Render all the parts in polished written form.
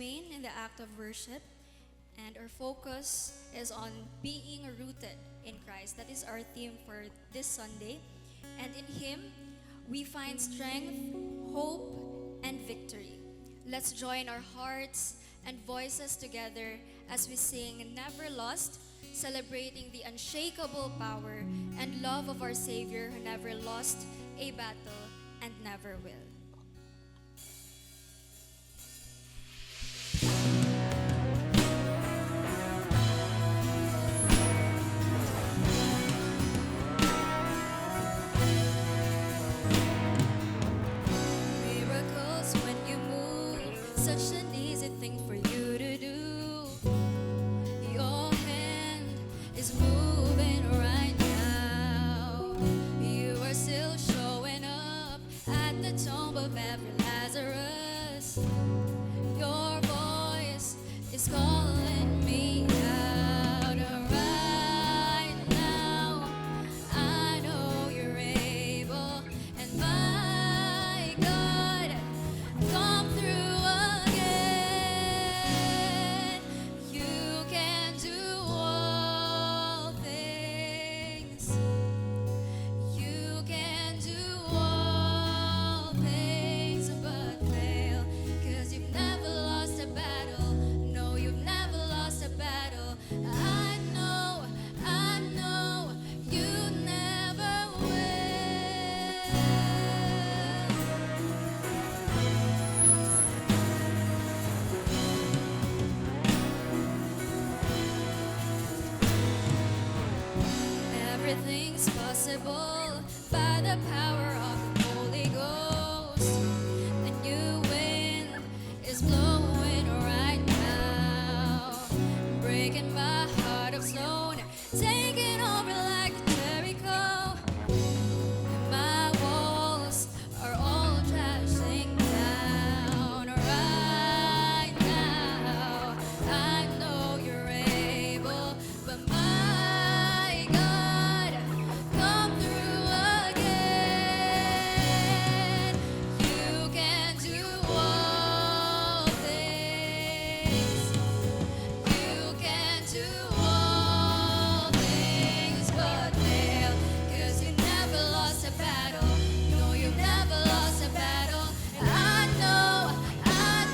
remain in the act of worship, and our focus is on being rooted in Christ. That is our theme for this Sunday. And in Him, we find strength, hope, and victory. Let's join our hearts and voices together as we sing Never Lost, celebrating the unshakable power and love of our Savior who never lost a battle and never will. Miracles when you move, such an easy thing for you to do. Your hand is moving right now. You are still showing up at the tomb of every Lazarus. Your voice is calling me out right now. I know you're able, and my God, come through again. You can do all things. You can do all things but fail. 'Cause you've never lost a battle. No, you've never lost a battle. I know you never will. Everything's possible by the power of the Holy Ghost. The new wind is blowing right now, breaking my heart of stone, taking over like Jericho. My walls are all crashing down right now. I know you're able, but my God, come through again. You can do all things. You can do all things but fail. 'Cause you never lost a battle. No, you've never lost a battle. And I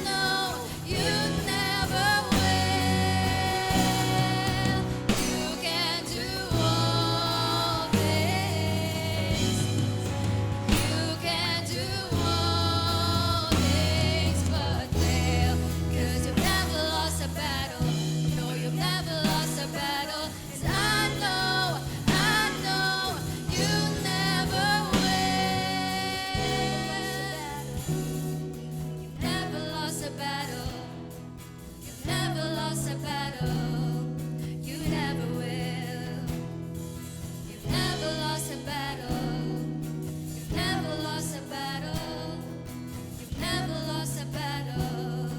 know you never will. You can do all things. You can do all things but fail. 'Cause you've never lost a battle. No, you've never lost a battle. 'Cause I know you never will. You've never lost a battle. You've never lost a battle. You never will. You've never lost a battle. You've never lost a battle. You've never lost a battle.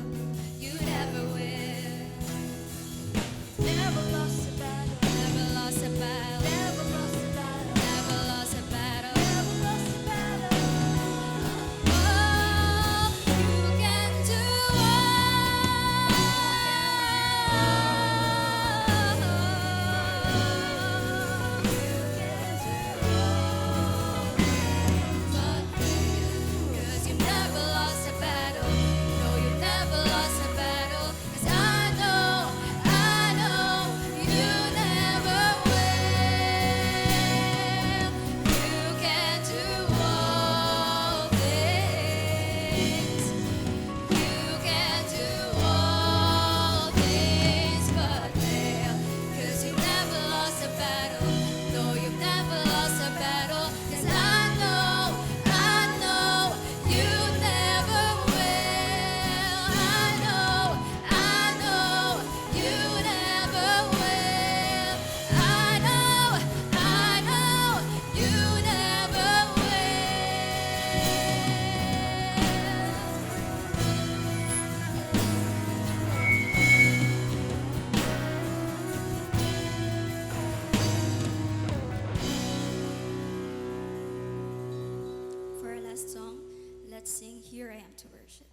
You never will. Never lost a battle. Never lost a battle. Never lost a battle. Never lost a battle. Never lost a battle. Oh, you can do Cause you've never lost a battle. No, you've never lost a battle. 'Cause I know you never will. You can do all things. You can do all things but fail. 'Cause you've never lost a battle. No, you've never lost a battle. 'Cause I know you never will. I know you never will. I know you never will. For our last song, let's sing Here I Am to Worship.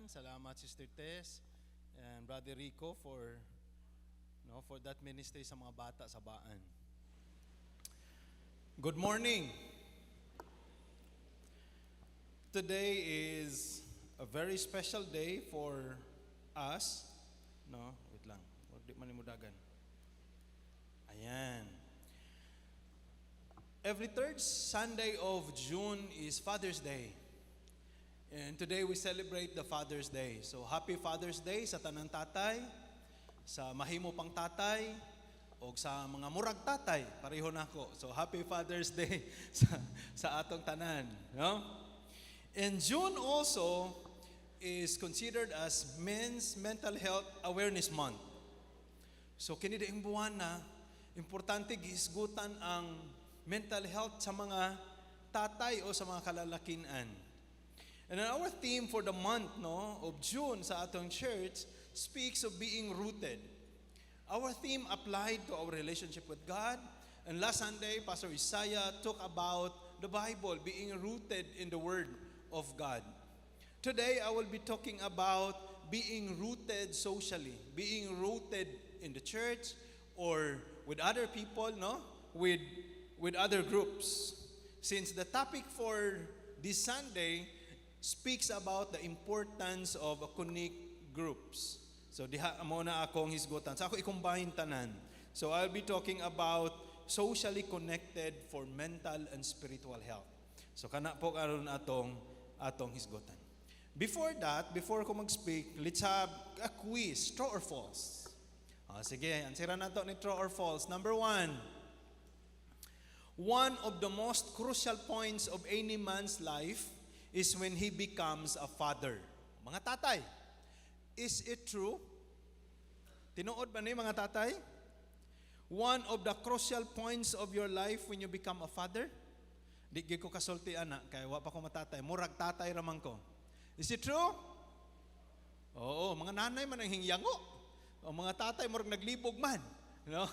Salamat Sister Tess and Brother Rico for that ministry sa mga bata sa Baan. Good morning. Today is a very special day for us. No, wait lang. Wag di man imudagan. Ayan. Every third Sunday of June is Father's Day. And today we celebrate the Father's Day. So happy Father's Day sa tanang tatay, sa mahimo pang tatay, o sa mga murag tatay, pareho na ako. So happy Father's Day sa atong tanan. No? And June also is considered as Men's Mental Health Awareness Month. So kini daing buwan na, importante gihisgutan ang mental health sa mga tatay o sa mga kalalakinan. And our theme for the month of June sa atong church speaks of being rooted. Our theme applied to our relationship with God. And last Sunday, Pastor Isaiah talked about the Bible being rooted in the Word of God. Today, I will be talking about being rooted socially, being rooted in the church or with other people, with other groups. Since the topic for this Sunday speaks about the importance of connect groups. So diha mo na akong hisgutan. So ako i-combine tanan. So I'll be talking about socially connected for mental and spiritual health. So kana po karon atong hisgutan. Before ko mag-speak, let's have a quiz, true or false. Sige, answeran nato ni true or false. Number 1. One of the most crucial points of any man's life is when he becomes a father. Mga tatay, is it true? Tinuod ba ni mga tatay? One of the crucial points of your life when you become a father? Di ko kasulti anak, kaya wa pa ko matatay. Murag tatay raman ko. Is it true? Oo, mga nanay man ang hingyango. O mga tatay, murag naglibog man. No?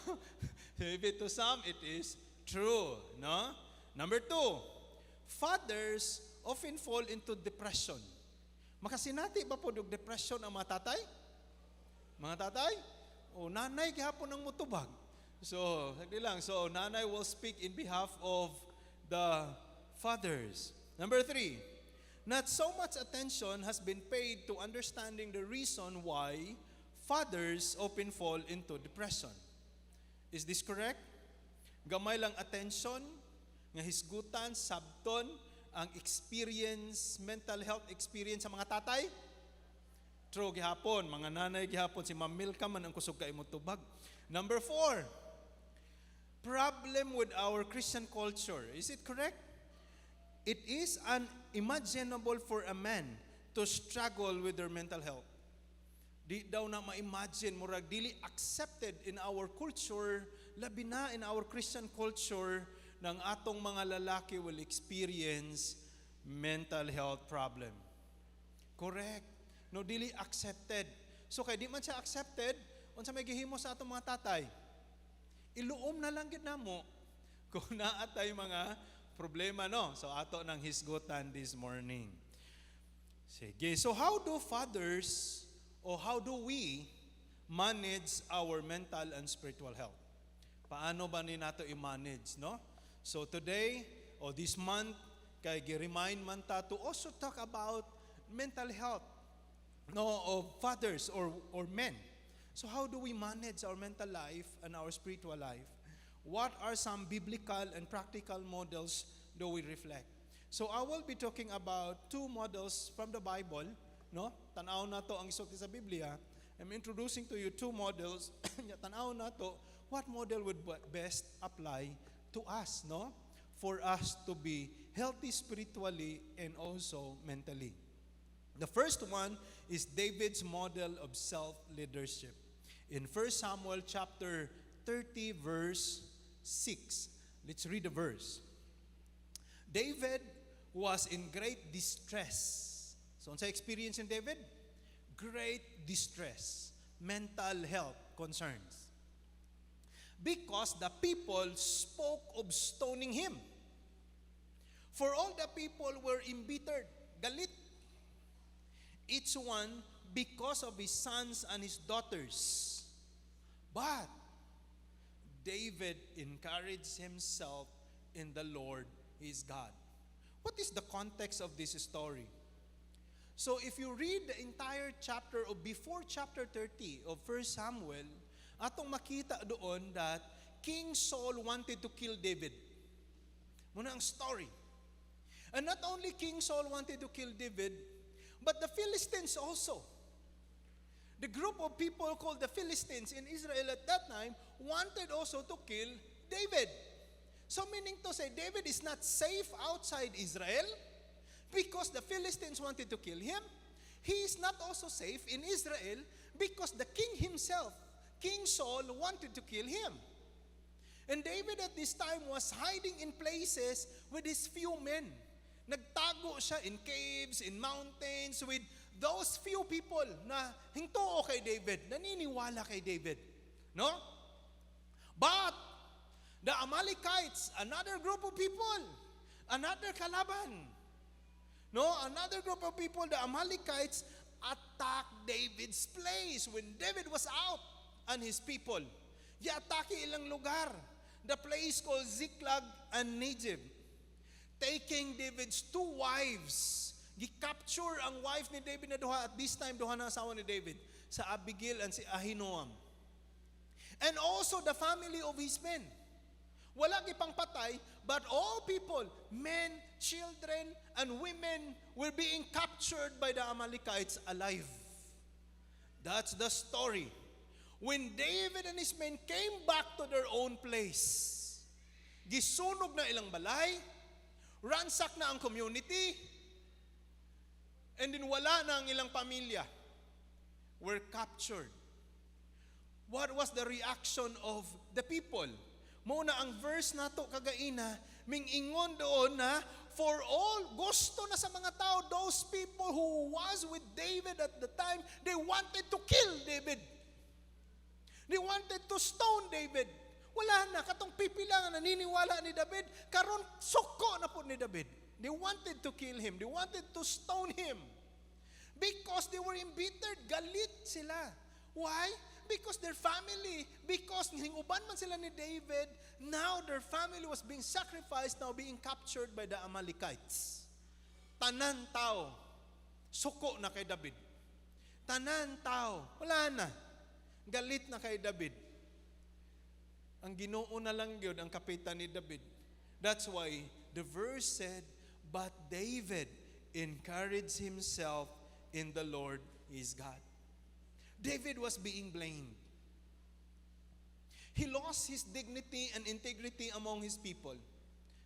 Maybe to some, it is true. No? Number 2, fathers often fall into depression. Makasinati ba po yung depression ang mga tatay? Mga tatay? O nanay gihapon ang mutubag. So, sagdi lang. So, nanay will speak in behalf of the fathers. Number 3, not so much attention has been paid to understanding the reason why fathers often fall into depression. Is this correct? Gamay lang attention, nga hisgutan, sabton, ang experience, mental health experience sa mga tatay? True gihapon, mga nanay gihapon, si Ma'am Milka man ang kusog kay mo tubag. Number 4, problem with our Christian culture. Is it correct? It is unimaginable for a man to struggle with their mental health. Di daw na ma-imagine, murag dili accepted in our culture, labi na in our Christian culture, ng atong mga lalaki will experience mental health problem. Correct. No, dili accepted. So kay di man siya accepted, unsa may gihimo sa atong mga tatay? Iluom na lang gid namo kung naatay mga problema, no? So ato nang hisgutan this morning. Sige. So how do fathers or how do we manage our mental and spiritual health? Paano ba ni nato i-manage, no? So today, or this month, kay gi-remind man ta to also talk about mental health of fathers or men. So how do we manage our mental life and our spiritual life? What are some biblical and practical models do we reflect? So I will be talking about 2 models from the Bible, no? Tanaw na to ang isulti sa Biblia. I'm introducing to you 2 models. Tanaw na to, what model would best apply to us, no? For us to be healthy spiritually and also mentally. The first one is David's model of self-leadership. In 1 Samuel chapter 30 verse 6. Let's read the verse. David was in great distress. So, ano sa experience in David? Great distress. Mental health concerns. Because the people spoke of stoning him. For all the people were embittered, galit. each one because of his sons and his daughters. But David encouraged himself in the Lord his God. What is the context of this story? So if you read the entire chapter of before chapter 30 of 1 Samuel, atong makita doon that King Saul wanted to kill David. Muna ang story. And not only King Saul wanted to kill David, but the Philistines also. The group of people called the Philistines in Israel at that time wanted also to kill David. So meaning to say, David is not safe outside Israel because the Philistines wanted to kill him. He is not also safe in Israel because the king himself, King Saul, wanted to kill him. And David at this time was hiding in places with his few men. Nagtago siya in caves, in mountains, with those few people na hingtoo kay David, naniniwala kay David. No? But the Amalekites, another group of people, another kalaban. No, another group of people, the Amalekites, attacked David's place when David was out and his people. Atake ilang lugar. The place called Ziklag and Negeb. Taking David's two wives. Gicapture ang wife ni David na duha. At this time, duha na asawa ni David. Sa Abigail and si Ahinoam. And also the family of his men. Wala gipang patay, but all people, men, children, and women were being captured by the Amalekites alive. That's the story. When David and his men came back to their own place, gisunog na ilang balay, ransak na ang community, and then wala na ang ilang pamilya, were captured. What was the reaction of the people? Muna ang verse nato kagaina, mingingon doon na, for all, gusto na sa mga tao, those people who was with David at the time, they wanted to kill David. They wanted to stone David. Wala na, katong pipila nga naniniwala ni David, karon suko na po ni David. They wanted to kill him. They wanted to stone him. Because they were embittered, galit sila. Why? Because their family, because hinguban man sila ni David, now their family was being sacrificed, now being captured by the Amalekites. Tanan tao, suko na kay David. Tanan tao, wala na. Galit na kay David. Ang Ginoo na lang yun, ang kapitan ni David. That's why the verse said, but David encouraged himself in the Lord his God. David was being blamed. He lost his dignity and integrity among his people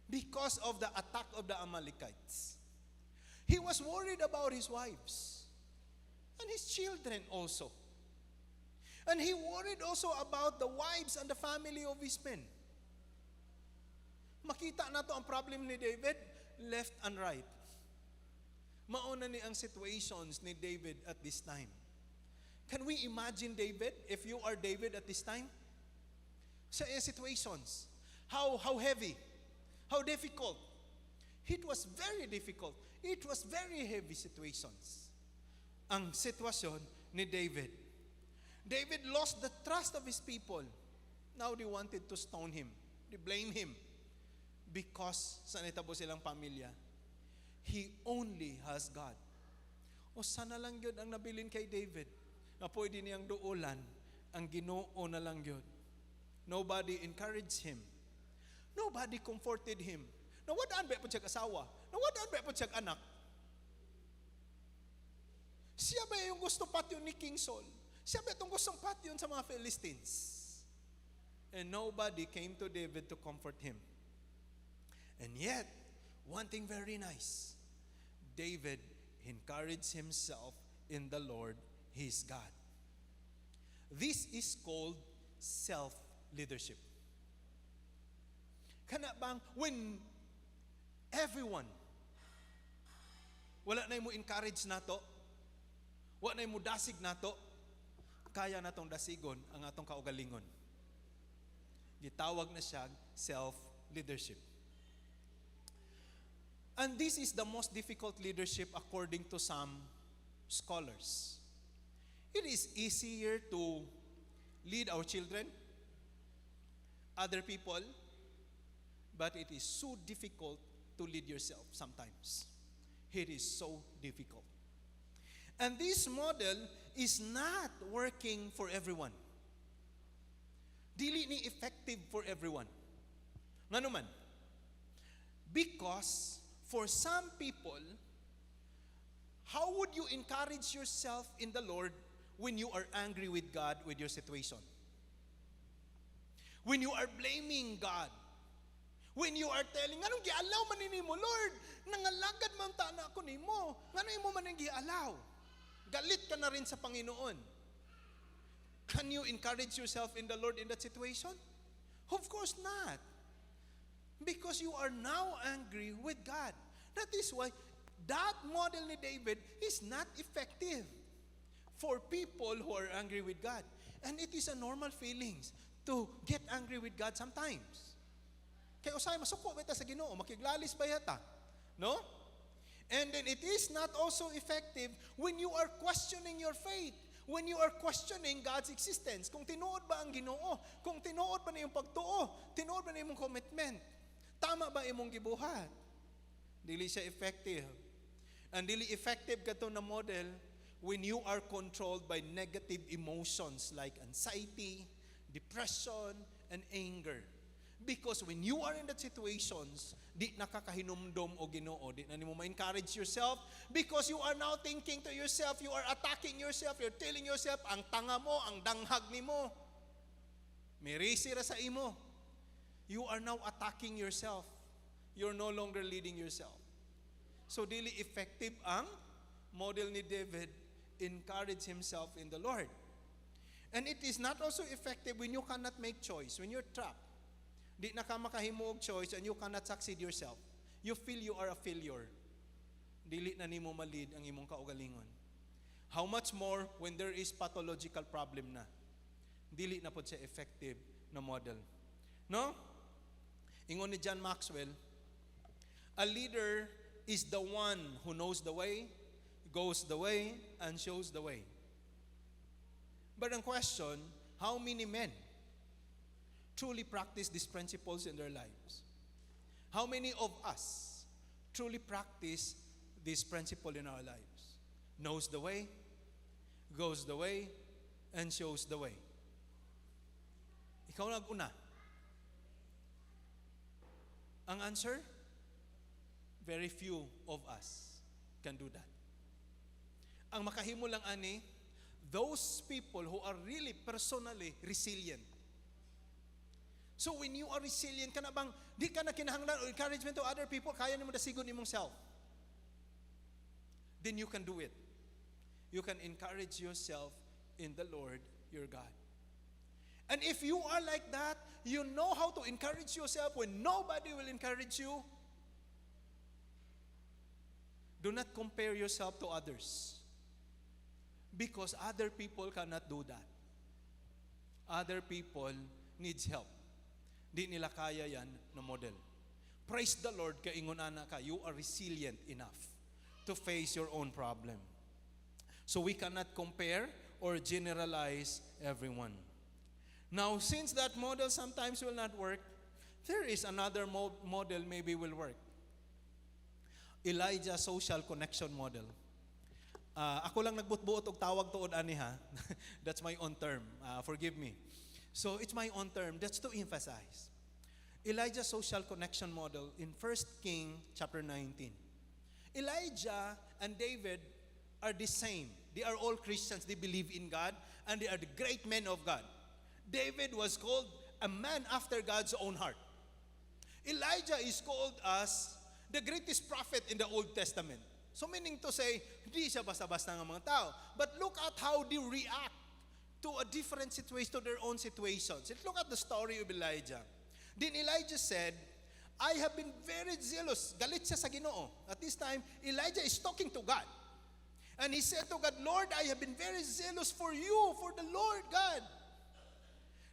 because of the attack of the Amalekites. He was worried about his wives and his children also. And he worried also about the wives and the family of his men. Makita na to ang problem ni David, left and right. Mauna ni ang situations ni David at this time. Can we imagine David, if you are David at this time? Sa situations, how heavy, how difficult. It was very difficult. It was very heavy situations. Ang sitwasyon ni David. David lost the trust of his people. Now they wanted to stone him. They blame him. Because sa nitabo silang pamilya, he only has God. O sana lang yun ang nabilin kay David na pwede niyang duulan, ang Ginoo na lang yun. Nobody encouraged him. Nobody comforted him. Nawadaan ba po siya asawa? Nawadaan ba po siya anak? Siya ba yung gusto patyon ni King Saul? Siya ba itong gustong patyon sa mga Philistines? And nobody came to David to comfort him. And yet, one thing very nice, David encouraged himself in the Lord his God. This is called self-leadership. Kana bang when everyone, wala na mo encourage nato, wala na mo dasig nato, kaya natong dasigon ang atong kaugalingon. Gitawag na siya self-leadership. And this is the most difficult leadership according to some scholars. It is easier to lead our children, other people, but it is so difficult to lead yourself sometimes. It is so difficult. And this model is not working for everyone. Dili ni effective for everyone. Nga naman? Because for some people, how would you encourage yourself in the Lord when you are angry with God with your situation? When you are blaming God? When you are telling, anong gialaw man nimo, Lord? Nangalagad man ta na ako nimo. Ngano imo man ang gialaw? Galit ka na rin sa Panginoon. Can you encourage yourself in the Lord in that situation? Of course not. Because you are now angry with God. That is why that model ni David is not effective for people who are angry with God. And it is a normal feelings to get angry with God sometimes. Kaya usay, masuko ba ita sa Ginoo? Makiglalis ba yata? No? And then it is not also effective when you are questioning your faith. When you are questioning God's existence. Kung tinuod ba ang Ginoo? Kung tinuod ba na yung pagtuo? Tinuod ba na yung commitment? Tama ba imong gibuhat? Dili siya effective. And dili effective kato na model when you are controlled by negative emotions like anxiety, depression, and anger. Because when you are in that situations, di nakakahinumdom o Ginoo, di na nimo ma-encourage yourself because you are now thinking to yourself, you are attacking yourself, you're telling yourself, ang tanga mo, ang danghag nimo. May risira sa imo. You are now attacking yourself. You're no longer leading yourself. So dili effective ang model ni David, encourage himself in the Lord. And it is not also effective when you cannot make choice, when you're trapped. Di na ka makahimo og choice and you cannot succeed yourself. You feel you are a failure. Dili na nimo ma-lead ang imong kaugalingon. How much more when there is pathological problem na. Dili na pod siya effective na model. No? Ingon ni John Maxwell, a leader is the one who knows the way, goes the way, and shows the way. But ang question, how many men truly practice these principles in their lives? How many of us truly practice this principle in our lives? Knows the way, goes the way, and shows the way. Ikaw nag-una. Ang answer, very few of us can do that. Ang makahimo lang ani, those people who are really personally resilient. So when you are resilient, ka na bang, di ka na kinahanglan o encouragement to other people, kaya nimo dasigon imong self. Then you can do it. You can encourage yourself in the Lord your God. And if you are like that, you know how to encourage yourself when nobody will encourage you. Do not compare yourself to others. Because other people cannot do that. Other people needs help. Di nila kaya yan na model. Praise the Lord, kaingon ana ka, you are resilient enough to face your own problem. So we cannot compare or generalize everyone. Now, since that model sometimes will not work, there is another model maybe will work. Elijah social connection model. Ako lang nagbutbuot og tawag tuod ani ha. That's my own term. Forgive me. So it's my own term. That's to emphasize. Elijah's social connection model in 1 King chapter 19. Elijah and David are the same. They are all Christians. They believe in God and they are the great men of God. David was called a man after God's own heart. Elijah is called as the greatest prophet in the Old Testament. So meaning to say, hindi siya basta-basta ng mga tao. But look at how they react to a different situation, to their own situations. Let's look at the story of Elijah. Then Elijah said, I have been very zealous. Galit siya sa Ginoo. At this time, Elijah is talking to God. And he said to God, Lord, I have been very zealous for you, for the Lord God,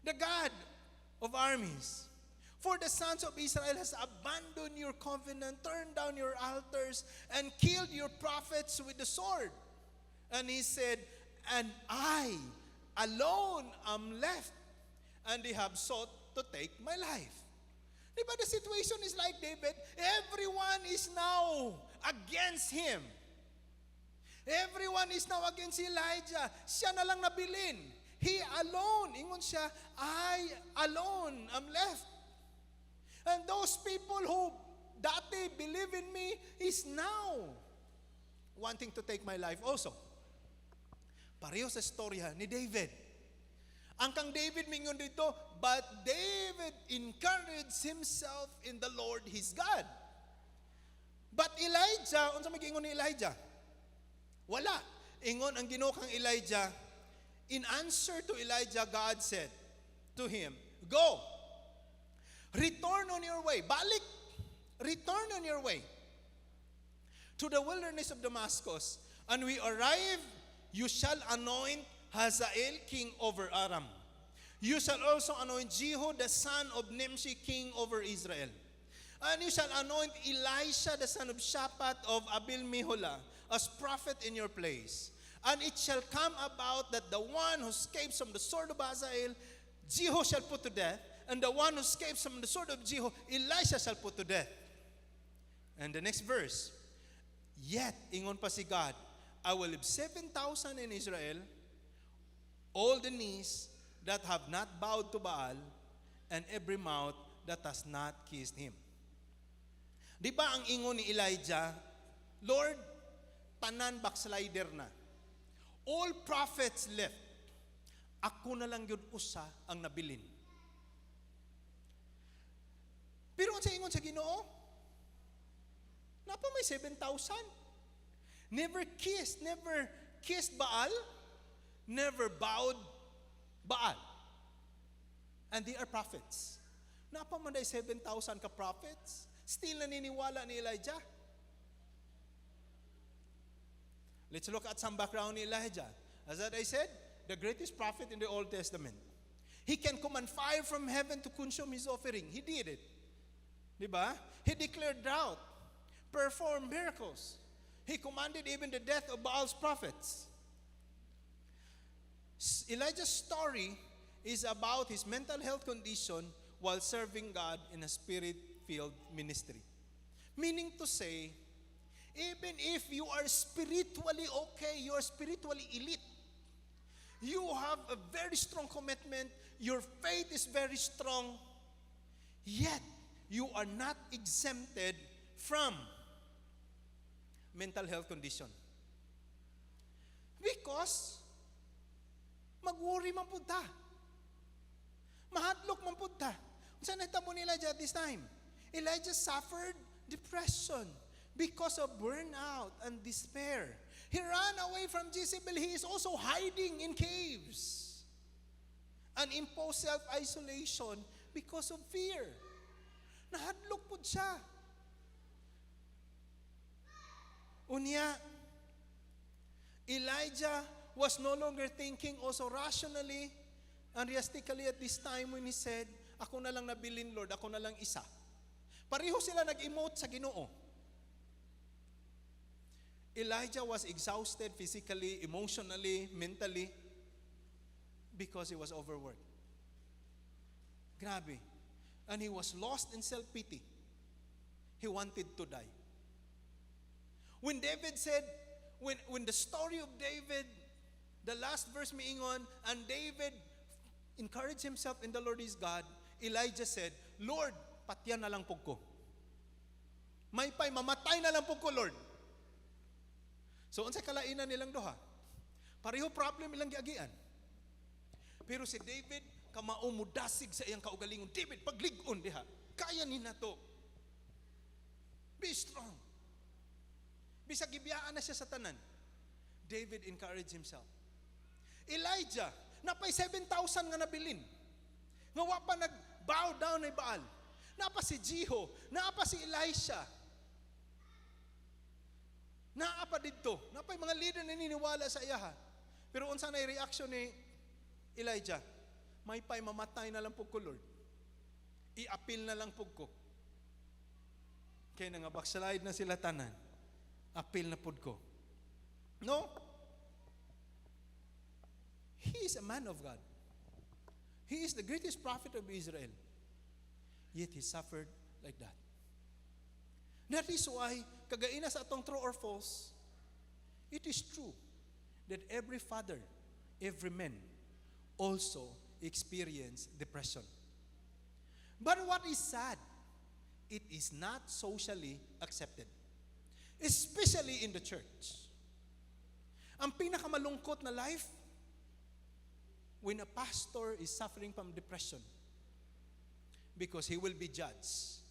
the God of armies. For the sons of Israel has abandoned your covenant, turned down your altars, and killed your prophets with the sword. And he said, and I alone am left, and they have sought to take my life. Diba the situation is like David? Everyone is now against him. Everyone is now against Elijah. Siya na lang nabilin. He alone, ingon siya, I alone am left. And those people who dati believe in me is now wanting to take my life also. Pareho sa storya ni David. Ang kang David mingon dito, but David encouraged himself in the Lord his God. But Elijah, unsa may giingon ni Elijah? Wala. Ingon ang Ginoo kang Elijah, in answer to Elijah, God said to him, go, return on your way. Balik, return on your way to the wilderness of Damascus. And we arrive, you shall anoint Hazael king over Aram. You shall also anoint Jehu the son of Nimshi king over Israel. And you shall anoint Elisha the son of Shaphat of Abel Meholah as prophet in your place. And it shall come about that the one who escapes from the sword of Hazael, Jehu shall put to death, and the one who escapes from the sword of Jehu, Elisha shall put to death. And the next verse, yet, ingon pa si God, I will leave 7,000 in Israel, all the knees that have not bowed to Baal, and every mouth that has not kissed him. Di ba ang ingon ni Elijah, Lord, tanan backslider na. All prophets left. Ako na lang yun usa ang nabilin. Pero ang sa ingon sa Ginoo, napa may 7,000. Never kissed Baal, never bowed Baal. And they are prophets. Napa man 7,000 ka prophets, still naniniwala ni Elijah. Let's look at some background ni Elijah. As I said, the greatest prophet in the Old Testament. He can command fire from heaven to consume his offering. He did it. Diba? He declared drought, performed miracles. He commanded even the death of Baal's prophets. Elijah's story is about his mental health condition while serving God in a spirit-filled ministry. Meaning to say, even if you are spiritually okay, you are spiritually elite, you have a very strong commitment, your faith is very strong, yet you are not exempted from mental health condition. Because mag-worry man pud ta. Mahadlok man pud ta. Unsa nahitabo ni Elijah at this time? Elijah suffered depression because of burnout and despair. He ran away from Jezebel. He is also hiding in caves and imposed self-isolation because of fear. Nahadlok pud siya. Unya, Elijah was no longer thinking also rationally and realistically at this time when he said, ako na lang nabilin, Lord, ako na lang isa. Pareho sila nag-emote sa Ginoo. Elijah was exhausted physically, emotionally, mentally because he was overworked. Grabe. And he was lost in self-pity. He wanted to die. When David said, when the story of David, the last verse miingon, and David encouraged himself in the Lord his God, Elijah said, Lord, patyan na lang pug ko. May pay, mamatay na lang pug ko, Lord. So, unsay kalainan nilang duha? Pareho problem ilang giagian. Pero si David, kamao mudasig sa iyang kaugalingon. David, paglig-on diha. Kaya ni na to. Be strong. Bisag gibiyaan na siya sa tanan. David encouraged himself. Elijah, napay 7,000 nga nabilin. Nga wa pa nag-bow down ni Baal. Napa si Jehu, napa si Elisha. Naapa dito. Napay mga leader na niniwala sa iya ha. Pero unsa na reaction ni Elijah? May pay mamatay na lang pug ko, Lord. I-appeal na lang pug ko. Kaya nga backslide na sila tanan. Appeal na pud ko. No? is a man of God. He is the greatest prophet of Israel. Yet he suffered like that. That is why, kagaina sa atong true or false, it is true that every father, every man, also experience depression. But what is sad, it is not socially accepted. Especially in the church. Ang pinakamalungkot na life, when a pastor is suffering from depression, because he will be judged.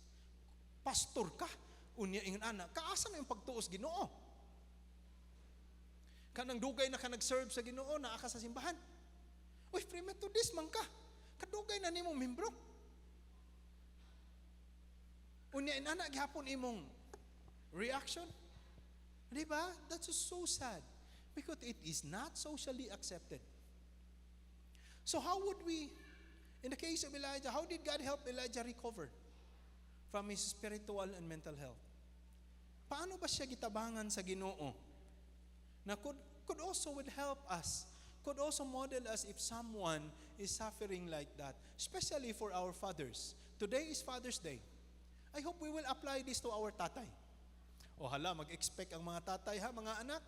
Pastor ka, unya ingon ana, kaasa na yung pagtuos Ginoo? Kanang dugay na ka nag-serve sa Ginoo, naa ka sa simbahan. Uy, Free Methodist man ka. Kadugay na nimong membro. Unya inana gihapon imong reaction. Diba? That's just so sad. Because it is not socially accepted. So how would we, in the case of Elijah, how did God help Elijah recover from his spiritual and mental health? Paano ba siya gitabangan sa Ginoo? Na could also will help us, could also model us if someone is suffering like that, especially for our fathers. Today is Father's Day. I hope we will apply this to our tatay. O hala, mag-expect ang mga tatay ha, mga anak.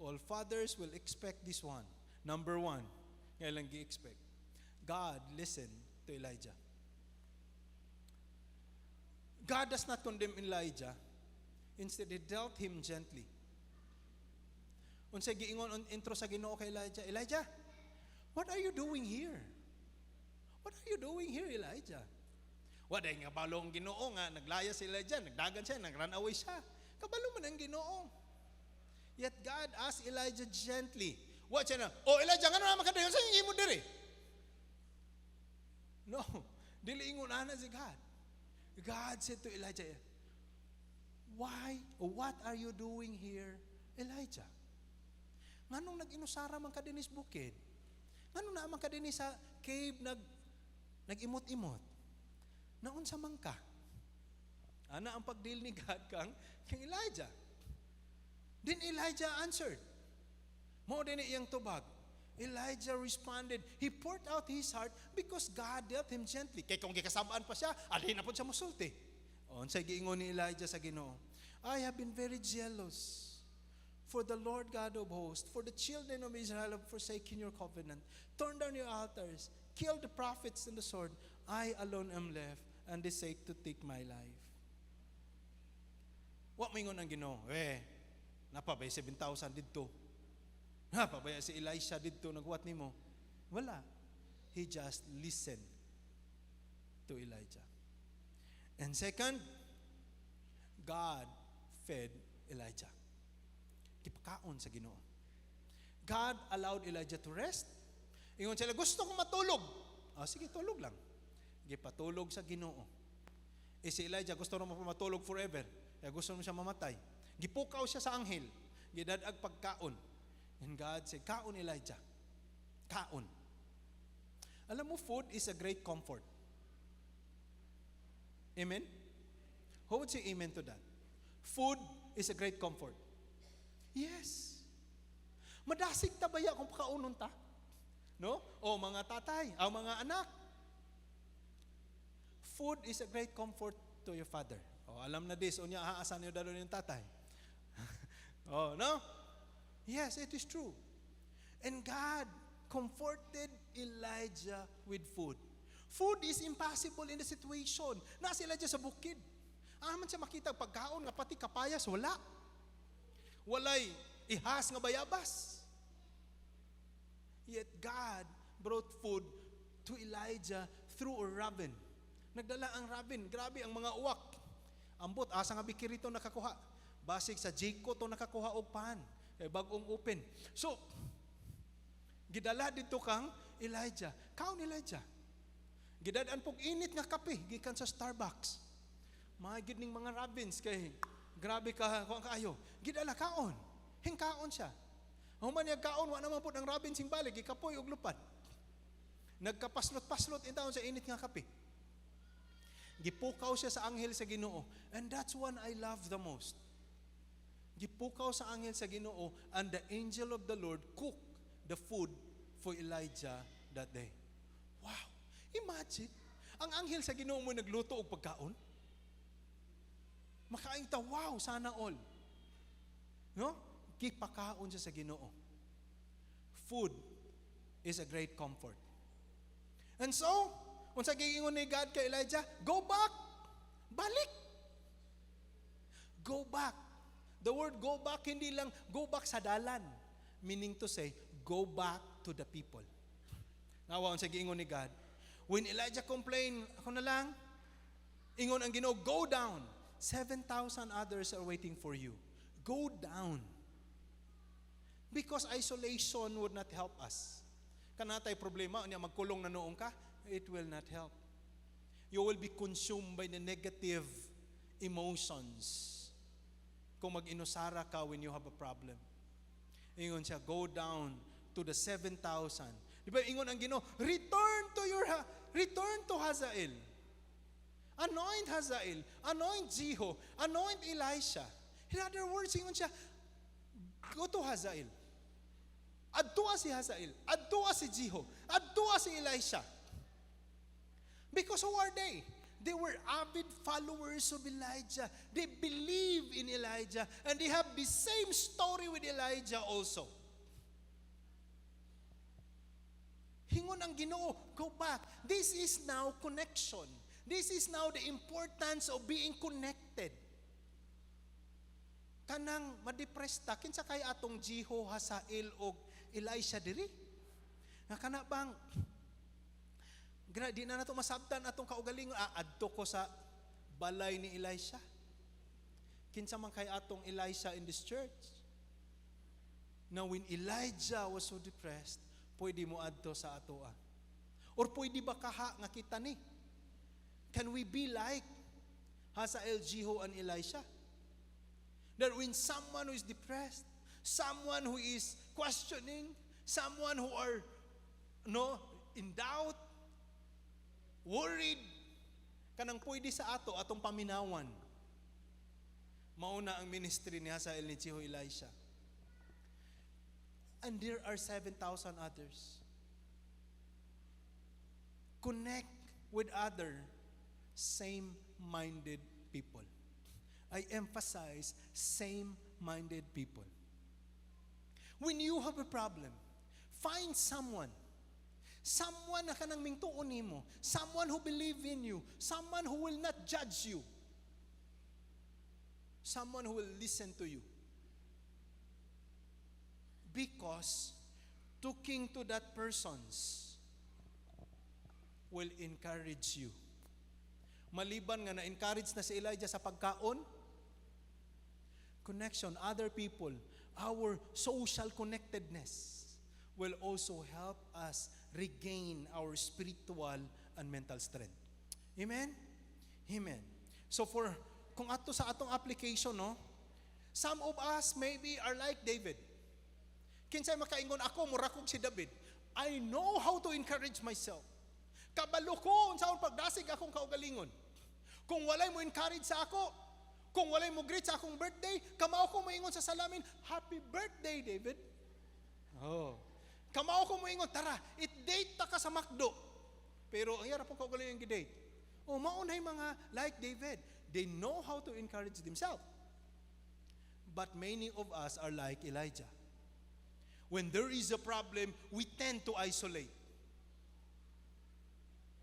All fathers will expect this one. Number one, ngayon lang gi-expect. God listened to Elijah. God does not condemn Elijah. Instead, He dealt him gently. Unsay giingon on intro sa Ginoo kay Elijah, Elijah, what are you doing here? What are you doing here, Elijah? Waday nga balong Ginoo nga naglaya si Elijah, nagdagan siya, nag-run away siya. Kabalo man ang Ginoo. Yet God asked Elijah gently. What siya na? Oh, Elijah, nga naman kadayon sa inyo mo diri? No. Dili ingon ana si God. God said to Elijah, why or what are you doing here, Elijah? Nganong nag-inusara man ka dinhi sa bukid? Nganong naman ka dinhi sa cave nag-imot-imot? Naunsa man ka? Ana ang pagdeal ni God kang Elijah. Then Elijah answered. Mo din iyang tubag. Elijah responded. He poured out his heart because God dealt him gently. Kay kung gikasabaan pa siya, alhin na po siya musulti. Unsay giingon ni Elijah sa Ginoo? I have been very jealous for the Lord God of hosts, for the children of Israel have forsaken your covenant, torn down your altars, killed the prophets in the sword. I alone am left, and they seek to take my life. What mingon ang Ginoo? Napabay 7,000 didto. Napabay si Elisha didto nagwat nimo. Wala. He just listened to Elijah. And second, God fed Elijah. Kipakaon sa Ginoo. God allowed Elijah to rest. Ingon sila, gusto ko matulog. Sige, tulog lang. Gipatulog sa Ginoo. Si Elijah gusto naman matulog forever. Gusto naman siya mamatay. Gipukaw siya sa anghel. Gidadag pagkaon. And God said, kaon Elijah. Kaon. Alam mo, food is a great comfort. Amen? Who would say amen to that? Food is a great comfort. Yes. Madasig tabaya kung pakaunon ta. No? O mga tatay, o mga anak. Food is a great comfort to your father. O alam na this, unya haasan niyo dalo yung tatay. No? Yes, it is true. And God comforted Elijah with food. Food is impossible in the situation. Nasa Elijah sa bukid. Aman siya makita pagkaon nga pati kapayas, wala. Walay ihas nga bayabas. Yet God brought food to Elijah through a raven. Nagdala ang raven. Grabe ang mga uwak. Ambot, asa nga bikirito nakakuha. Basig sa Jayco to nakakuha og pan. Bagong open. So, gidala dito kang Elijah. Kaon Elijah. Gidadaan pog init nga kape gikan sa Starbucks. Mga ning mga ravens kay grabe ka kuan kaayo. Gidala kaon. Hingkaon siya. Human niya kaon wa naman pud ang ravens himbalik gikapoy og lupad. Nagkapaslot-paslot in taon sa init nga kape. Gipukaw siya sa anghel sa Ginoo. And that's one I love the most. Gipukaw sa anghel sa Ginoo and the angel of the Lord cooked the food for Elijah that day. Wow! Imagine, ang anghel sa Ginoo mo nagluto og pagkaon. Makain ta, wow, sana all. No? Gipakaon siya sa Ginoo. Food is a great comfort. And so, kung sa giingon ni God kay Elijah, go back. Balik. Go back. The word go back, hindi lang go back sa dalan. Meaning to say, go back to the people. Nawa, kung sa giingon ni God, when Elijah complained, ako na lang, ingon ang Ginoo, go down. 7,000 others are waiting for you. Go down. Because isolation would not help us. Kanatay problema, niya magkulong na noong ka, it will not help. You will be consumed by the negative emotions kung mag-inusara ka when you have a problem. Ingon siya, go down to the 7,000. Di ba, ingon ang Ginoo, return to Hazael. Anoint Hazael, anoint Jehu, anoint Elisha. In other words, ingon siya, go to Hazael. Adtua si Hazael, adtua si Jehu, adtua si Elisha. Because who are they? They were avid followers of Elijah. They believe in Elijah, and they have the same story with Elijah also. Hingon ang Ginoo, go back. This is now connection. This is now the importance of being connected. Kanang ma-depressed ta, kinsa kay atong Jehu, Hazael o Elisha diri? Nga kana bang di na nato masabtan atong kaugalingon, adto ko sa balay ni Elisha. Kinsa man kay atong Elisha in this church? Now when Elijah was so depressed, pwede mo adto sa atoa. Or pwede ba kaha nga kita ni? Can we be like Hazael, Jehu, and Elisha? That when someone who is depressed, someone who is questioning, someone who are in doubt, worried, kanang pwede sa atong paminawan. Mauna ang ministry ni Hazael, ni Jehu, Elisha. And there are 7,000 others. Connect with other same-minded people. I emphasize same-minded people. When you have a problem, find someone na kanang mingtuon nimo, someone who believe in you, someone who will not judge you, someone who will listen to you. Because talking to that persons will encourage you. Maliban nga na-encourage na si Elijah sa pagkaon, connection, other people, our social connectedness will also help us regain our spiritual and mental strength. Amen? Amen. So kung ato sa atong application, some of us maybe are like David. Kinsay makaingon ako, murakog si David. I know how to encourage myself. Kabalo ko, unsaon pagdasig akong kaugalingon. Kung walay mo encourage sa ako, kung walay mo greet sa akong birthday, kamao ko moingon sa salamin, happy birthday, David. Oh. Kamao ko moingon, tara, it-date ta ka sa McDo. Pero ang yara pong kaugalingon gi-date. Oh, maunay mga like David. They know how to encourage themselves. But many of us are like Elijah. When there is a problem, we tend to isolate.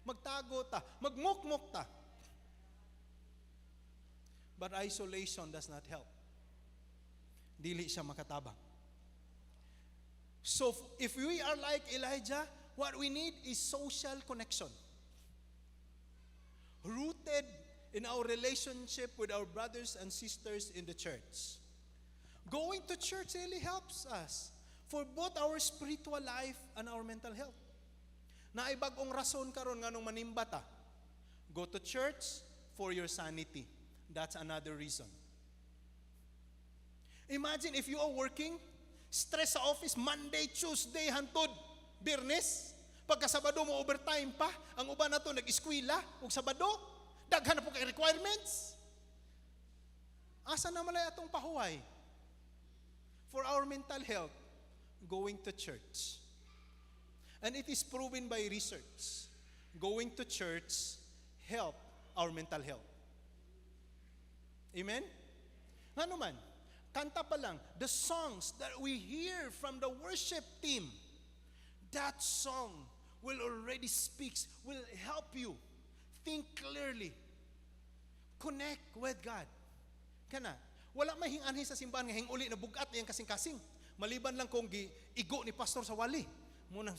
Magtago ta, magmukmok ta. But isolation does not help. Dili siya makatabang. So if we are like Elijah, what we need is social connection. Rooted in our relationship with our brothers and sisters in the church. Going to church really helps us for both our spiritual life and our mental health. Naibagong rason karon nganong manimba ta. Go to church for your sanity. That's another reason. Imagine if you are working, stress sa office, Monday, Tuesday, hantod, Biyernes, pagka Sabado mo overtime pa, ang uban na to nag-eskwela, ug Sabado, daghan na po kay requirements. Asa na malay atong pahuway? For our mental health, going to church And it is proven by research. Going to church help our mental health. Amen? Nga naman, kanta pa lang, the songs that we hear from the worship team, that song will already speaks, will help you think clearly, connect with God. Kana, wala may hinganhin sa simbahan nga hinguli na bugat niyang kasing-kasing. Maliban lang kung igo ni pastor sa wali. Muna,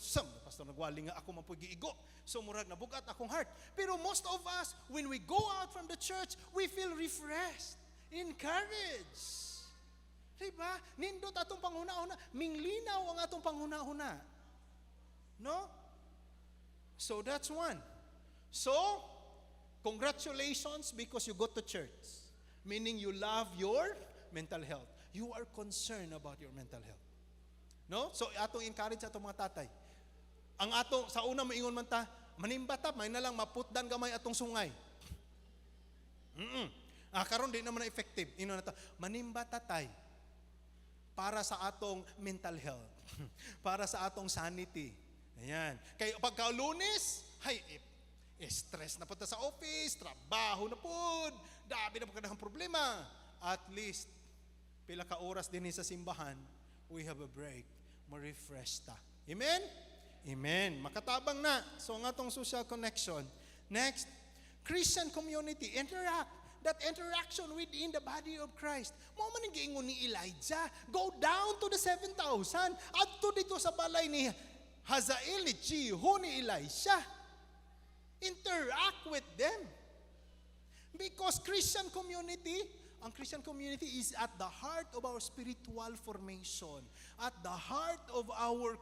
pastor nagwali nga ako mapugi-igo. So murag na bugat akong heart. Pero most of us, when we go out from the church, we feel refreshed, encouraged. Diba? Nindot atong panghuna-huna. Minglinaw ang atong panghuna-huna. No? So that's one. So, congratulations because you go to church. Meaning you love your mental health. You are concerned about your mental health. No? So, atong encourage atong mga tatay. Ang atong, sa una maingon man ta, manimbata, may na lang maputdan gamay atong sungay. Karon di naman na effective. Ino na ta, manimbata tay para sa atong mental health. Para sa atong sanity. Ayan. Kaya pagka Lunes, stress na po ta sa office, trabaho na po, dabi na po kadang problema. At least, pila ka oras din sa simbahan, we have a break. Ma-refresh ta. Amen? Amen. Makatabang na. So, ang atong social connection. Next, Christian community. Interact. That interaction within the body of Christ. Mo man ang giingon ni Elijah. Go down to the 7,000. Adto dito sa balay ni Hazael, ni Jehu, ni Elisha. Interact with them. Because Christian community, ang Christian community is at the heart of our spiritual formation. At the heart of our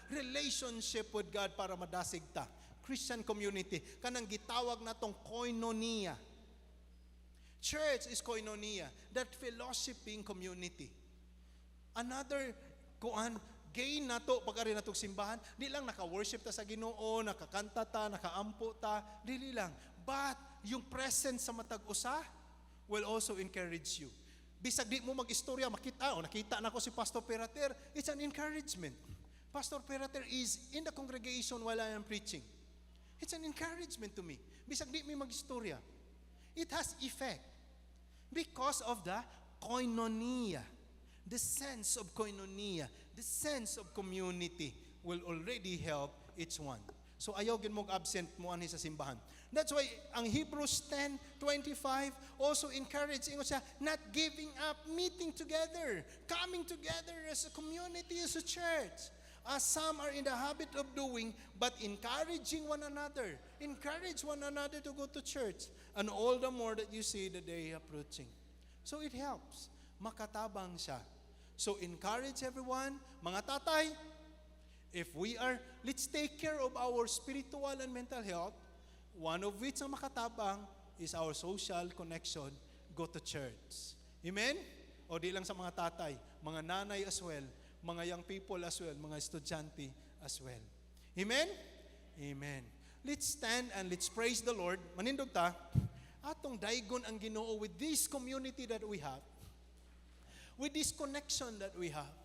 relationship with God para madasig ta. Christian community. Kanang gitawag natong koinonia. Church is koinonia. That fellowshipping community. Another gain nato pagari natong simbahan, di lang naka-worship ta sa Ginoo, nakakanta ta, nakaampo ta, dili lang. But yung presence sa matag usa will also encourage you. Bisag di mo mag-istorya, nakita na ko si Pastor Perater, it's an encouragement. Pastor Perater is in the congregation while I am preaching. It's an encouragement to me. Bisag di mo mag-istorya. It has effect because of the koinonia. The sense of koinonia, the sense of community will already help each one. So ayaw gin mo absent mo ani sa simbahan. That's why ang Hebrews 10:25 also encouraging siya not giving up meeting together, coming together as a community, as a church. As some are in the habit of doing, but encouraging one another. Encourage one another to go to church. And all the more that you see the day approaching. So it helps. Makatabang siya. So encourage everyone. Mga tatay, let's take care of our spiritual and mental health. One of which ang makatabang is our social connection. Go to church. Amen? O di lang sa mga tatay, mga nanay as well, mga young people as well, mga estudyante as well. Amen? Amen. Let's stand and let's praise the Lord. Manindog ta, atong daigon ang Ginoo with this community that we have, with this connection that we have,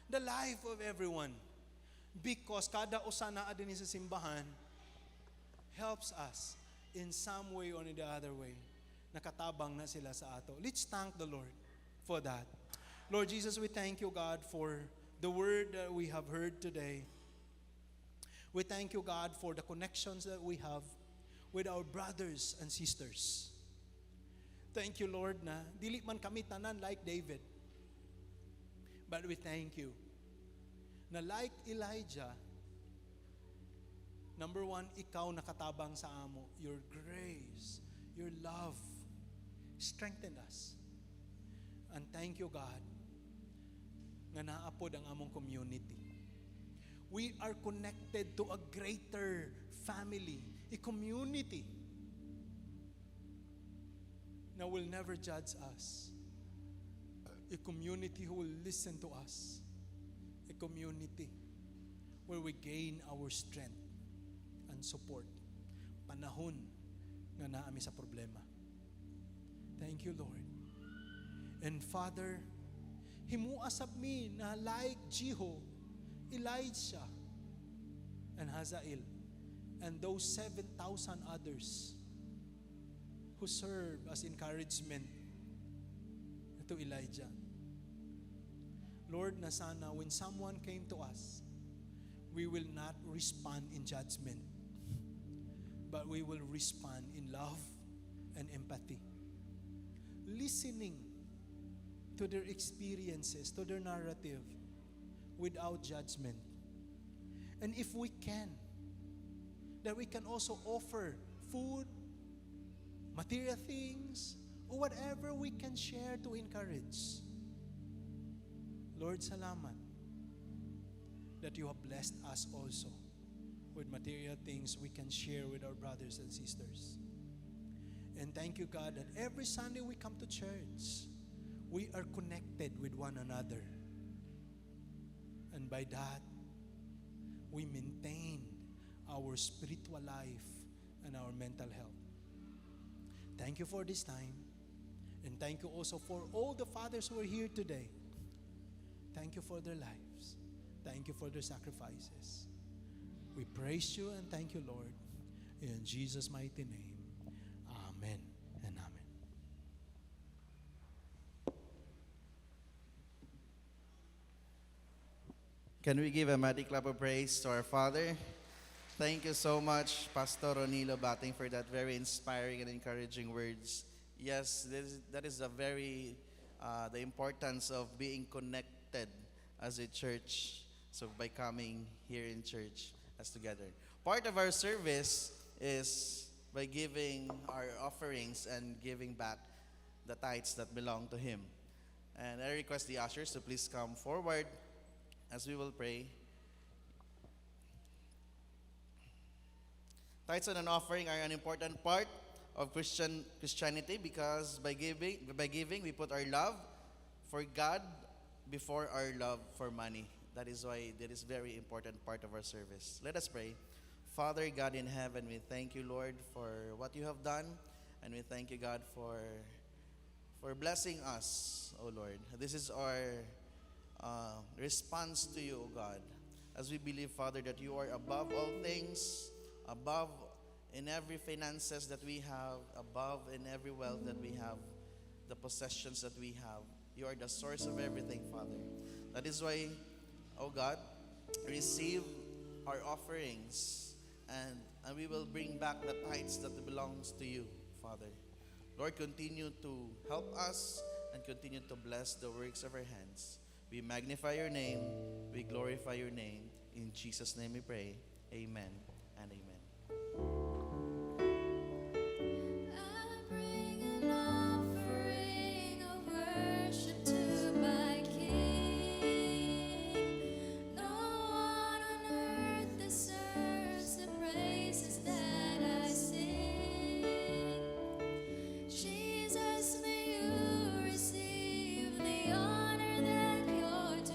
the life of everyone. Because kada usa na din sa simbahan helps us in some way or in the other way. Nakatabang na sila sa ato. Let's thank the Lord for that. Lord Jesus, we thank you, God, for the word that we have heard today. We thank you, God, for the connections that we have with our brothers and sisters. Thank you, Lord, na dili man kami tanan like David. But we thank you na like Elijah, number one, ikaw nakatabang sa amo. Your grace, your love, strengthen us. And thank you, God, nga naapod ang among community. We are connected to a greater family, a community na will never judge us. A community who will listen to us. A community where we gain our strength and support. Panahon nga naami sa problema. Thank you, Lord. And Father, himuasab mi na like Jehu, Elijah, and Hazael, and those 7,000 others who serve as encouragement to Elijah. Lord, na sana when someone came to us, we will not respond in judgment, but we will respond in love and empathy. Listening to their experiences, to their narrative, without judgment. And if we can, that we can also offer food, material things, or whatever we can share to encourage. Lord, salamat that you have blessed us also with material things we can share with our brothers and sisters. And thank you, God, that every Sunday we come to church, we are connected with one another. And by that, we maintain our spiritual life and our mental health. Thank you for this time. And thank you also for all the fathers who are here today. Thank you for their lives. Thank you for their sacrifices. We praise you and thank you, Lord. In Jesus' mighty name. Amen and amen. Can we give a mighty clap of praise to our Father? Thank you so much, Pastor Ronilo Bating, for that very inspiring and encouraging words. Yes, that is a very, the importance of being connected as a church. So by coming here in church as together. Part of our service is by giving our offerings and giving back the tithes that belong to Him. And I request the ushers to please come forward as we will pray. Tithes and an offering are an important part of Christianity because by giving we put our love for God before our love for money. That is why that is very important part of our service. Let us pray. Father God in heaven, we thank you, Lord, for what you have done, and we thank you, God, for blessing us, oh Lord. This is our response to you, O God, as we believe, Father, that you are above all things, above in every finances that we have, above in every wealth that we have, the possessions that we have. You are the source of everything, Father. That is why, oh God, receive our offerings and we will bring back the tithes that belongs to you, Father. Lord, continue to help us and continue to bless the works of our hands. We magnify your name, we glorify your name. In Jesus' name we pray. Amen and amen. I bring an offering of worship to my King. No one on earth deserves the praises that I sing. Jesus, may you receive the honor that you're due.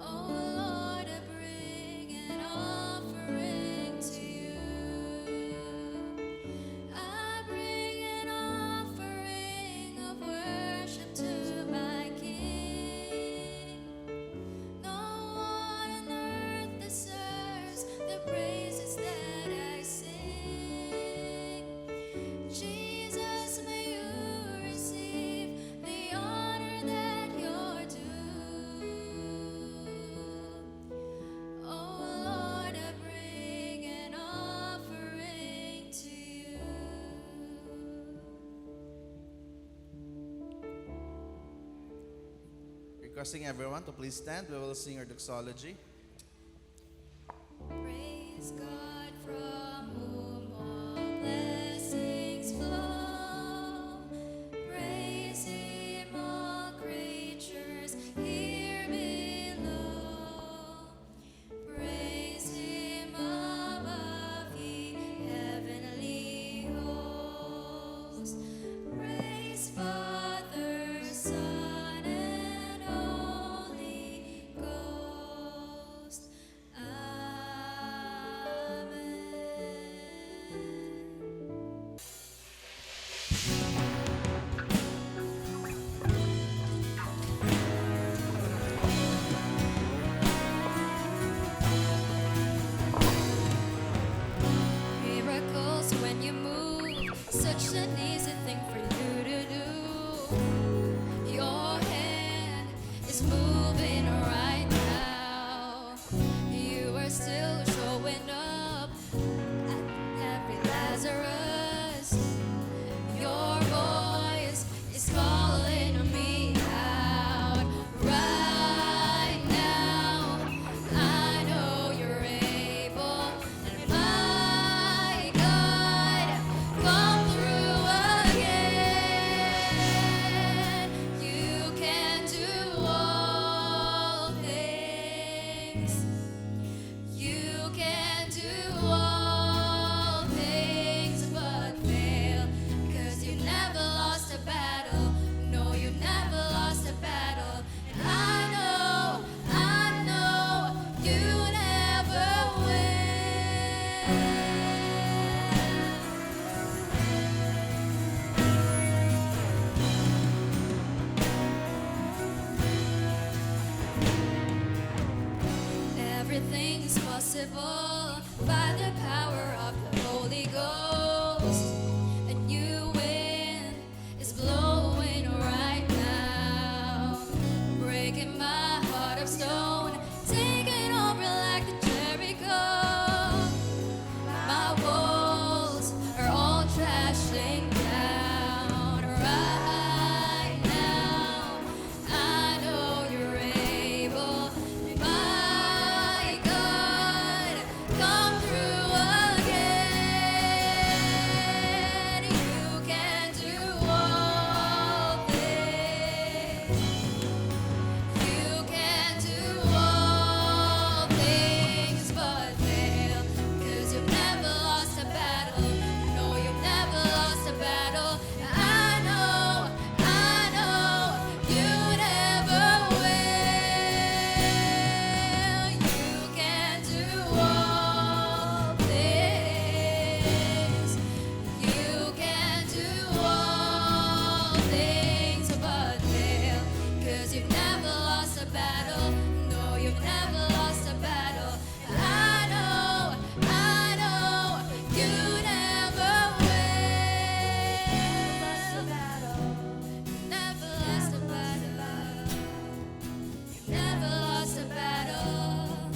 Oh Lord, I bring an offering to you. I bring an offering of worship to my King. No one on earth deserves the praises that I sing. Jesus, may you receive the honor that you're due. Oh Lord, I bring an offering to you. Requesting everyone to please stand. We will sing our doxology. Praise God from whom all blessings flow. Praise Him, all creatures here below. Praise Him above, ye heavenly hosts. Praise Father, Son, and Holy Ghost. Amen. impossible by the power of the Holy Ghost. A new wind is blowing right now, breaking my heart of stone, taking over like the Jericho. My walls are all trashing down right now. I know you're able, my God, come through again. You can do all things. You can do all things but fail, 'cause you've never lost a battle. No, you've never lost a battle. I know you never will. You can do all things. You can do all things but fail, 'cause you've never lost a battle. No, you've never lost a battle. I know you never will. Never lost a battle. Never lost a battle.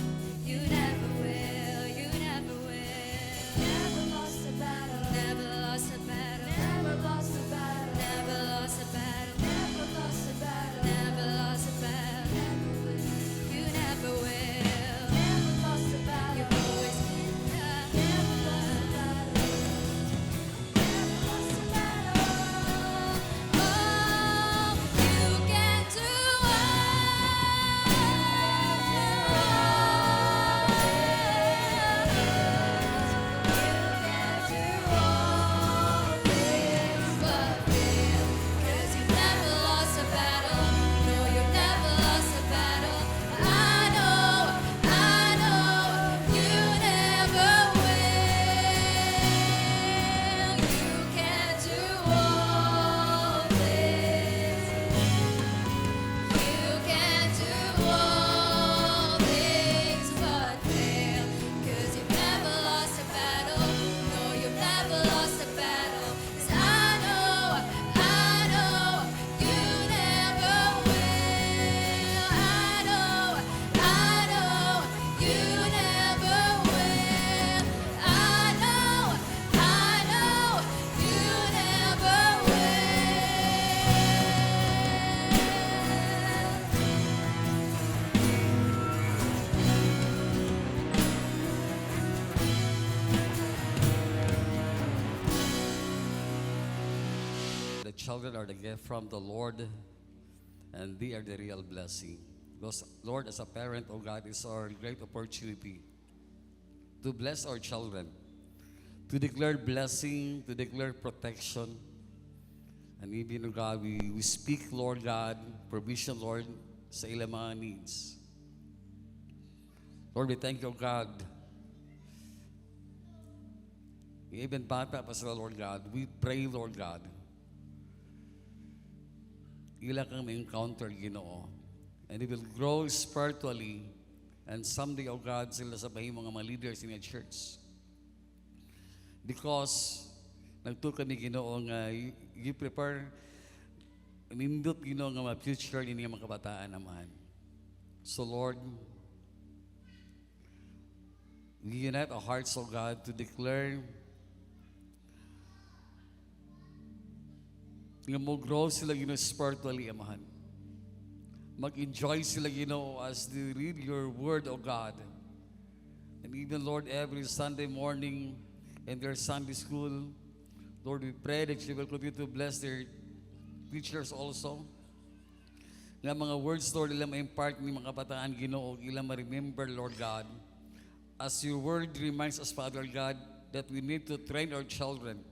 You never will. You never will. Never lost a battle. Never lost a battle. Never lost a battle. Never lost a battle. Never lost a battle. Never lost a battle. Never will. You never will. Never lost a battle. You've always been there. Never lost a battle. Never lost a battle. Oh, you can do all things. You can do all things but fail, 'cause you've never lost a battle. No, you've never lost a battle. 'Cause I know you never will. I know you never will. I know you never will. The children are the gift from the Lord, and they are the real blessing. Because, Lord, as a parent, oh God, it's our great opportunity to bless our children, to declare blessing, to declare protection. And even, oh God, we speak, Lord God, provision, Lord, sa ilang mga needs. Lord, we thank you, oh God. Even bata pa sila, Lord God, we pray, Lord God, ila kang ma-encounter, Ginoo. And it will grow spiritually. And someday, oh God, sila sabahin mga leaders in the church. Because, nagtuo kami, Ginoo, nga you prepare, nindot, Ginoo, nga ma-future ni mga kabataan naman. So, Lord, we unite our hearts, oh God, to declare nga mo grow sila, spiritually, Amahan. Mag-enjoy sila, as they read your word, O God. And even, Lord, every Sunday morning in their Sunday school, Lord, we pray that you will continue to bless their teachers also. Nga mga words, Lord, ilang ma-impart ni mga kabataan, Ginoo, ilang ma-remember, Lord God. As your word reminds us, Father God, that we need to train our children.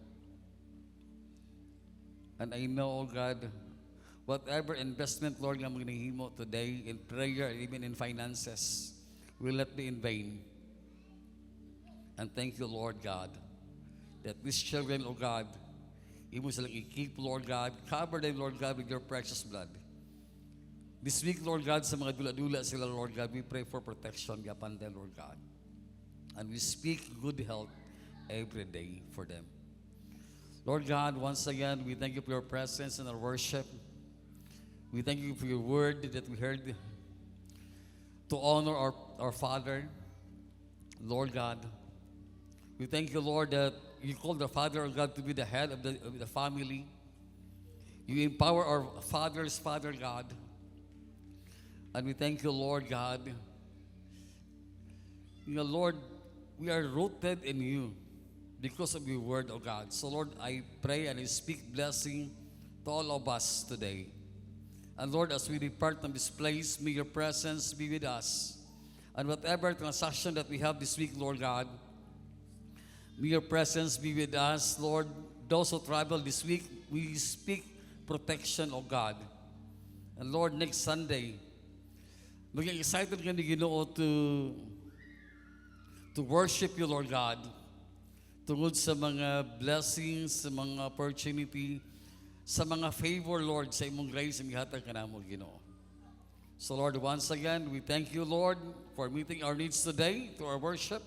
And I know, oh God, whatever investment, Lord, nga magnihimo today in prayer, even in finances, will not be in vain. And thank you, Lord God, that these children, oh God, imo silang i-keep, Lord God, cover them, Lord God, with your precious blood. This week, Lord God, sa mga dula-dula sila, Lord God, we pray for protection upon them, Lord God. and we speak good health every day for them. Lord God, once again, we thank you for your presence in our worship. We thank you for your word that we heard to honor our Father. Lord God, we thank you, Lord, that you call the Father of God to be the head of the family. You empower our fathers, Father God. And we thank you, Lord God. Lord, we are rooted in you because of your word, oh God. So, Lord, I pray and I speak blessing to all of us today. And Lord, as we depart from this place, may your presence be with us. And whatever transaction that we have this week, Lord God, may your presence be with us, Lord. Those who travel this week, we speak protection, oh God. And Lord, next Sunday, maging excited kami, Ginoo, to worship you, Lord God. Tungod sa mga blessings, sa mga opportunity, sa mga favor, Lord, sa imong grace ang ihatag ka namo, Ginoo. So Lord, once again, we thank you, Lord, for meeting our needs today to our worship.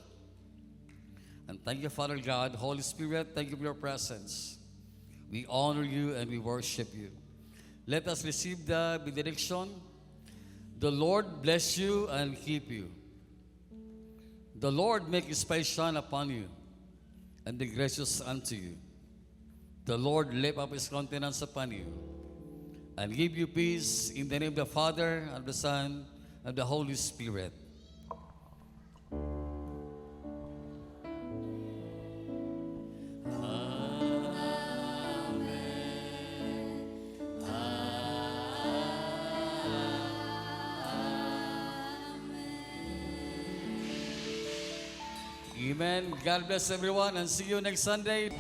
And thank you, Father God, Holy Spirit, thank you for your presence. We honor you and we worship you. Let us receive the benediction. The Lord bless you and keep you. The Lord make his face shine upon you and be gracious unto you. The Lord lift up his countenance upon you and give you peace in the name of the Father, and the Son, and the Holy Spirit. Amen. God bless everyone and see you next Sunday.